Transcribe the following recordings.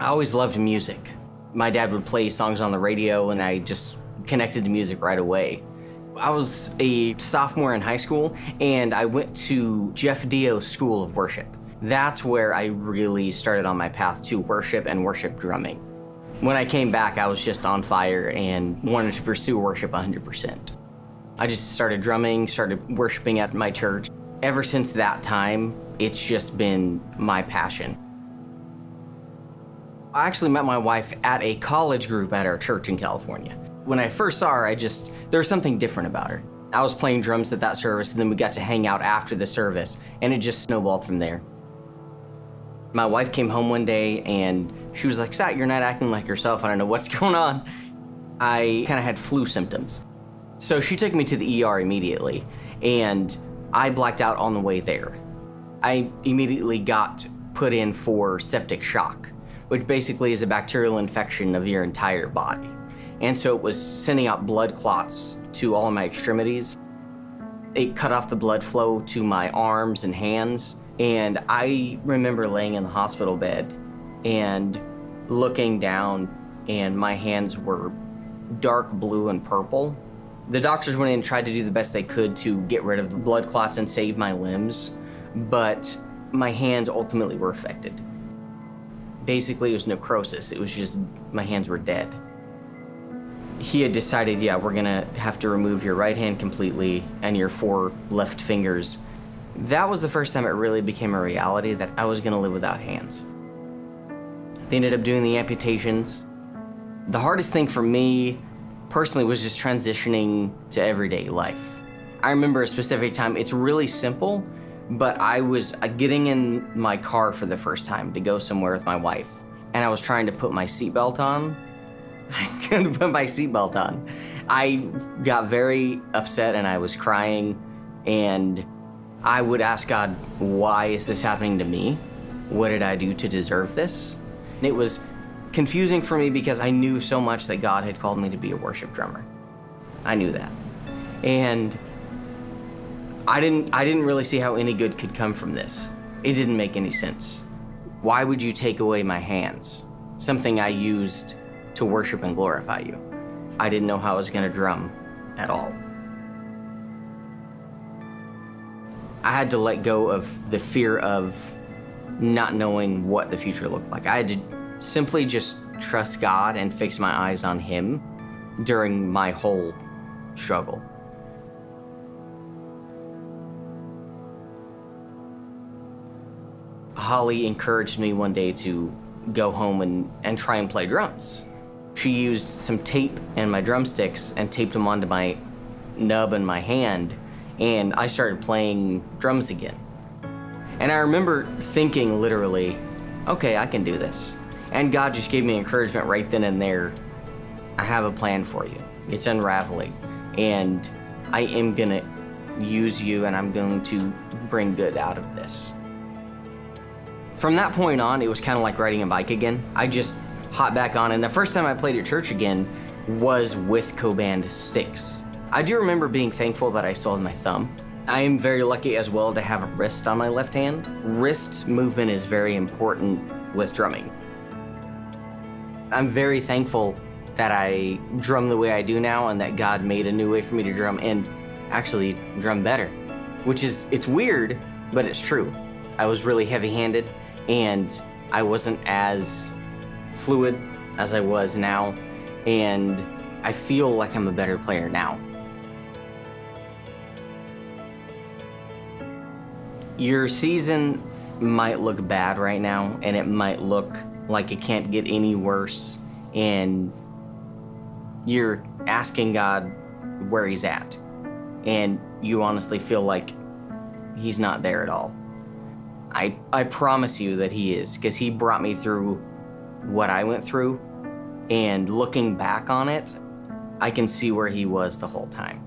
I always loved music. My dad would play songs on the radio and I just connected to music right away. I was a sophomore in high school and I went to Jeff Dio's School of Worship. That's where I really started on my path to worship and worship drumming. When I came back, I was just on fire and wanted to pursue worship 100%. I just started drumming, started worshiping at my church. Ever since that time, it's just been my passion. I actually met my wife at a college group at our church in California. When I first saw her, there was something different about her. I was playing drums at that service, and then we got to hang out after the service, and it just snowballed from there. My wife came home one day, and she was like, "Sat, you're not acting like yourself. I don't know what's going on." I kind of had flu symptoms. So she took me to the ER immediately, and I blacked out on the way there. I immediately got put in for septic shock, which basically is a bacterial infection of your entire body. And so it was sending out blood clots to all of my extremities. It cut off the blood flow to my arms and hands. And I remember laying in the hospital bed and looking down, and my hands were dark blue and purple. The doctors went in and tried to do the best they could to get rid of the blood clots and save my limbs, but my hands ultimately were affected. Basically, it was necrosis. It was just, my hands were dead. He had decided, yeah, we're gonna have to remove your right hand completely and your 4 left fingers. That was the first time it really became a reality that I was gonna live without hands. They ended up doing the amputations. The hardest thing for me personally was just transitioning to everyday life. I remember a specific time, it's really simple, but I was getting in my car for the first time to go somewhere with my wife, and I was trying to put my seatbelt on. I couldn't put my seatbelt on. I got very upset and I was crying, and I would ask God, why is this happening to me? What did I do to deserve this? And it was confusing for me because I knew so much that God had called me to be a worship drummer. I knew that. And I didn't really see how any good could come from this. It didn't make any sense. Why would you take away my hands? Something I used to worship and glorify you. I didn't know how I was gonna drum at all. I had to let go of the fear of not knowing what the future looked like. I had to simply just trust God and fix my eyes on Him during my whole struggle. Holly encouraged me one day to go home and try and play drums. She used some tape and my drumsticks and taped them onto my nub and my hand, and I started playing drums again. And I remember thinking literally, okay, I can do this. And God just gave me encouragement right then and there. I have a plan for you. It's unraveling, and I am gonna use you, and I'm going to bring good out of this. From that point on, it was kind of like riding a bike again. I just hopped back on, and the first time I played at church again was with co-band sticks. I do remember being thankful that I still had my thumb. I am very lucky as well to have a wrist on my left hand. Wrist movement is very important with drumming. I'm very thankful that I drum the way I do now and that God made a new way for me to drum and actually drum better, which is, it's weird, but it's true. I was really heavy-handed and I wasn't as fluid as I was now, and I feel like I'm a better player now. Your season might look bad right now, and it might look like it can't get any worse, and you're asking God where He's at, and you honestly feel like He's not there at all. I promise you that He is, because He brought me through what I went through, and looking back on it, I can see where He was the whole time.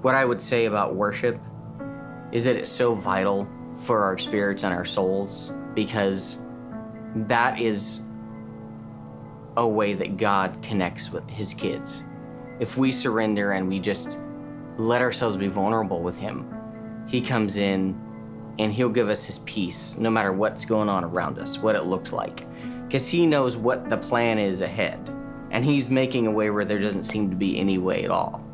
What I would say about worship is that it's so vital for our spirits and our souls, because that is a way that God connects with His kids. If we surrender and we just let ourselves be vulnerable with Him, He comes in and He'll give us His peace, no matter what's going on around us, what it looks like. because he knows what the plan is ahead. And he's making a way where there doesn't seem to be any way at all.